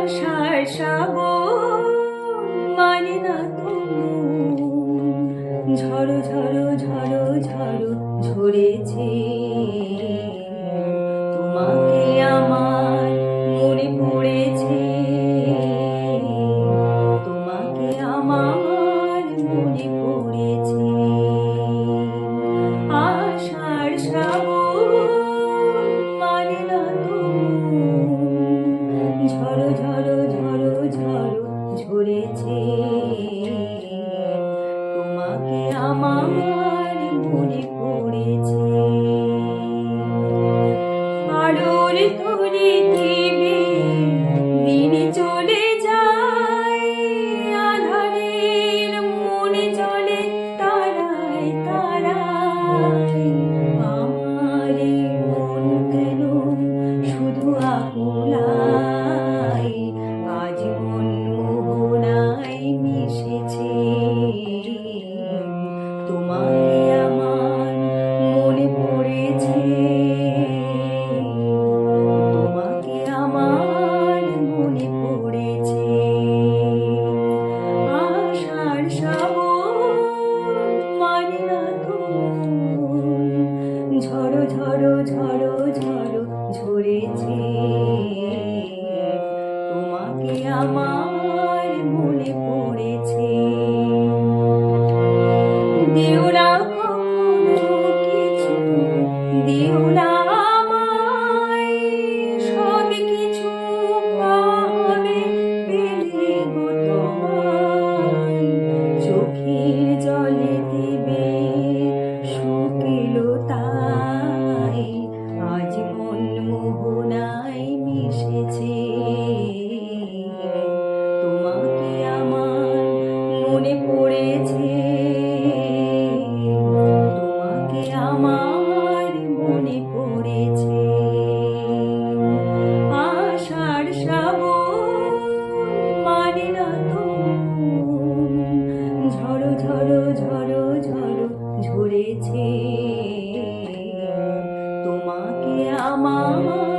আষাঢ় শ্রাবণ মানে না তো ঝড়ো ঝড়ো ঝড়ো ঝড়ো ঝরেছে তোমাকে আমার মনে পড়েছে তোমাকে আমার মনে পড়েছে আষাঢ় শ্রাবণ মানে না তো ঝড়ো ঝড়ো ঝড়ো ঝড়ো ঝরেছে তোমাকে আমার মনে পড়েছে আলোর তরি দিবে দিন চলে যায় আধারের মনে চলে তারায় তারায় আমার মন কেন শুধু আকুলায় আজ মন মোহনায় মিশেছে তোমাকে আমার মনে পড়েছে তোমাকে আমার মনে পড়েছে আষাঢ় শ্রাবণ মানে না তো ঝড়ো ঝড়ো ঝড়ো ঝড়ো ঝরেছে তোমাকে আমার মনে পড়েছে দিও না কখনো কিছু দিও না আমায় সব কিছু পাবে পেলে গো তোমায় চোখের জলে দিবে শুকিলো তাই আজ মন মোহনায় মিশেছে তোমাকে আমার মনে পড়েছে তোমাকে আমার মনে পড়েছে আষাঢ় শ্রাবণ মানে না তো ঝড়ো ঝড়ো ঝড়ো ঝড়ো ঝরেছে তোমাকে আমার